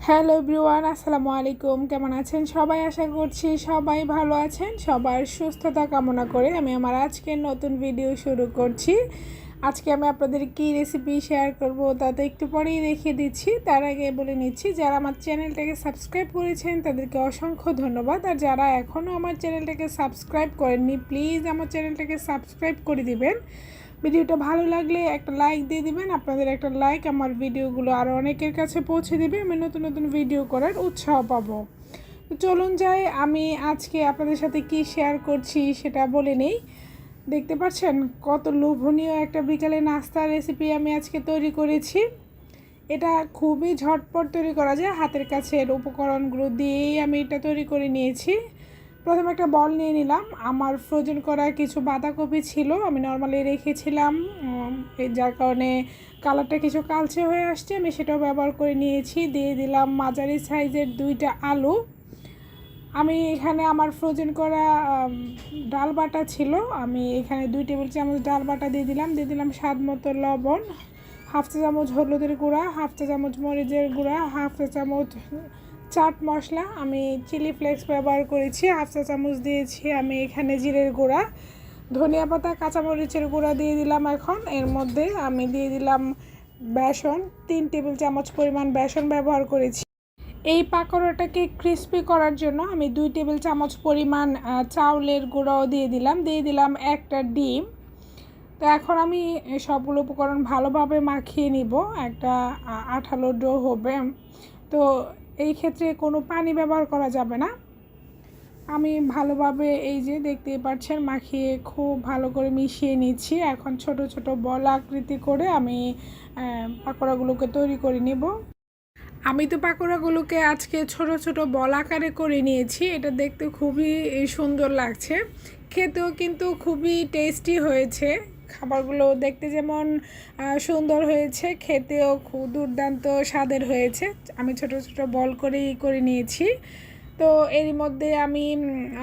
Hello everyone, আসসালামু আলাইকুম। কেমন আছেন সবাই? আশা করছি সবাই ভালো আছেন। সবার সুস্থতা কামনা করে আমি আমার আজকের নতুন ভিডিও শুরু করছি। আজকে আমি আপনাদের কী রেসিপি শেয়ার করব তা তো একটু পরেই দেখিয়ে দিচ্ছি। তার আগে বলে নিচ্ছি, যারা আমার চ্যানেলটাকে সাবস্ক্রাইব করেছেন তাদেরকে অসংখ্য ধন্যবাদ। আর যারা এখনও আমার চ্যানেলটাকে সাবস্ক্রাইব করেননি, প্লিজ আমার চ্যানেলটাকে সাবস্ক্রাইব করে দিবেন। ভিডিওটা ভালো লাগলে একটা লাইক দিয়ে দিবেন। আপনাদের একটা লাইক আমার ভিডিওগুলো আরও অনেকের কাছে পৌঁছে দেবে, আমি নতুন নতুন ভিডিও করার উৎসাহ পাবো। তো চলুন যাই, আমি আজকে আপনাদের সাথে কি শেয়ার করছি সেটা বলে নেই। দেখতে পাচ্ছেন কত লোভনীয় একটা বিকালে নাস্তার রেসিপি আমি আজকে তৈরি করেছি। এটা খুবই ঝটপট তৈরি করা যায়, হাতের কাছের উপকরণগুলো দিয়েই আমি এটা তৈরি করে নিয়েছি। প্রথমে একটা বল নিয়ে নিলাম। আমার ফ্রোজেন করা কিছু বাঁধাকপি ছিল, আমি নর্মালি রেখেছিলাম, যার কারণে কালারটা কিছু কালচে হয়ে আসছে, আমি সেটাও ব্যবহার করে নিয়েছি। দিয়ে দিলাম মাঝারি সাইজের 2টা আলু। আমি এখানে আমার ফ্রোজেন করা ডাল বাটা ছিল, আমি এখানে 2 টেবিল চামচ ডাল বাটা দিয়ে দিলাম স্বাদ মতো লবণ, হাফ চা চামচ হলুদের গুঁড়া, হাফ চা চামচ মরিচের গুঁড়া, হাফ চা চামচ চাট মশলা, আমি চিলি ফ্লেক্স ব্যবহার করেছি, হাফ চা চামচ দিয়েছি আমি এখানে জিরের গুঁড়া, ধনিয়া পাতা, কাঁচামরিচের গুঁড়া দিয়ে দিলাম। এখন এর মধ্যে আমি দিয়ে দিলাম বেসন, 3 টেবিল চামচ পরিমাণ বেসন ব্যবহার করেছি। এই পাকোড়াটাকে ক্রিস্পি করার জন্য আমি 2 টেবিল চামচ পরিমাণ চাউলের গুঁড়াও দিয়ে দিলাম একটা ডিম। তো এখন আমি সবগুলো উপকরণ ভালোভাবে মাখিয়ে নিব, একটা আঠালো ডো হবে। তো এই ক্ষেত্রে কোনো পানি ব্যবহার করা যাবে না। আমি ভালোভাবে এই যে দেখতেই পাচ্ছেন মাখিয়ে খুব ভালো করে মিশিয়ে নিচ্ছি। এখন ছোট ছোট বল আকৃতি করে আমি পাকোড়াগুলোকে তৈরি করে নেব। আমি তো পাকোড়াগুলোকে আজকে ছোট ছোট বল আকারে করে নিয়েছি। এটা দেখতে খুবই সুন্দর লাগছে, খেতেও কিন্তু খুবই টেস্টি হয়েছে। খাবারগুলো দেখতে যেমন সুন্দর হয়েছে, খেতেও খুব দুর্দান্ত স্বাদের হয়েছে। আমি ছোট ছোট বল করেই করে নিয়েছি। তো এরই মধ্যে আমি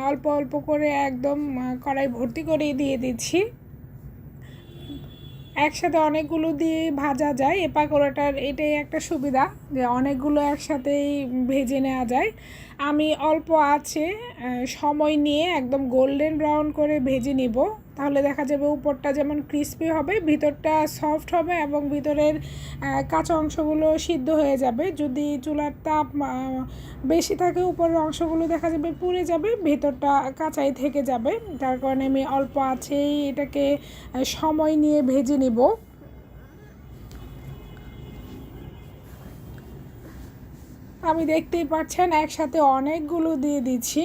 অল্প অল্প করে একদম কড়াই ভর্তি করেই দিয়ে দিচ্ছি। একসাথে অনেকগুলো দিয়ে ভাজা যায়, এ পাকোড়াটার এটাই একটা সুবিধা যে অনেকগুলো একসাথেই ভেজে নেওয়া যায়। আমি অল্প আছে সময় নিয়ে একদম গোল্ডেন ব্রাউন করে ভেজে নিব, তাহলে দেখা যাবে উপরটা যেমন ক্রিস্পি হবে, ভিতরটা সফট হবে এবং ভিতরের কাঁচা অংশগুলো সিদ্ধ হয়ে যাবে। যদি চুলার তাপ বেশি থাকে উপরের অংশগুলো দেখা যাবে পুড়ে যাবে, ভেতরটা কাঁচাই থেকে যাবে। যার কারণে আমি অল্প আছেই এটাকে সময় নিয়ে ভেজে নিব। আমি দেখতেই পাচ্ছেন একসাথে অনেকগুলো দিয়ে দিচ্ছি,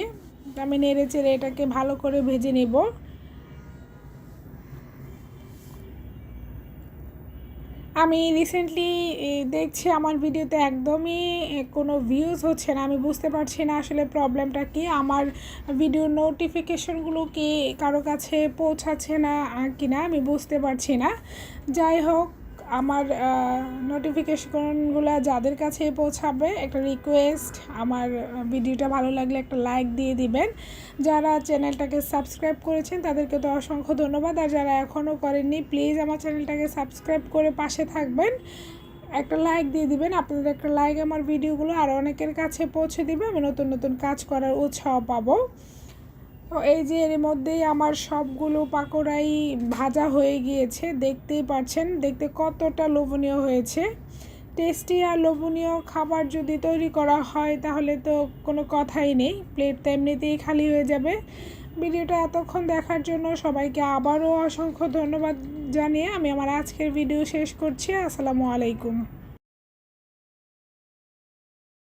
আমি নেড়ে চেড়ে এটাকে ভালো করে ভেজে নিব। আমি রিসেন্টলি দেখছি আমার ভিডিওতে একদমই কোনো ভিউজ হচ্ছে না। আমি বুঝতে পারছি না আসলে প্রবলেমটা কি, আমার ভিডিওর নোটিফিকেশনগুলো কি কারো কাছে পৌঁছাচ্ছে না কি না আমি বুঝতে পারছি না। যাই হোক, আমার নোটিফিকেশনগুলো যাদের কাছে পৌঁছাবে একটা রিকোয়েস্ট, আমার ভিডিওটা ভালো লাগলে একটা লাইক দিয়ে দিবেন। যারা চ্যানেলটাকে সাবস্ক্রাইব করেছেন তাদেরকে তো অসংখ্য ধন্যবাদ, আর যারা এখনও করেননি প্লিজ আমার চ্যানেলটাকে সাবস্ক্রাইব করে পাশে থাকবেন, একটা লাইক দিয়ে দিবেন। আপনাদের একটা লাইক আমার ভিডিওগুলো আরও অনেকের কাছে পৌঁছে দিবে, আমি নতুন নতুন কাজ করার উৎসাহ পাবো। তো এই যে এর মধ্যেই আমার সবগুলো পাকোড়াই ভাজা হয়ে গিয়েছে, দেখতেই পাচ্ছেন দেখতে কতটা লোভনীয় হয়েছে। টেস্টি আর লোভনীয় খাবার যদি তৈরি করা হয় তাহলে তো কোনো কথাই নেই, প্লেট তো এমনিতেই খালি হয়ে যাবে। ভিডিওটা এতক্ষণ দেখার জন্য সবাইকে আবারও অসংখ্য ধন্যবাদ জানিয়ে আমি আমার আজকের ভিডিও শেষ করছি। আসসালামু আলাইকুম।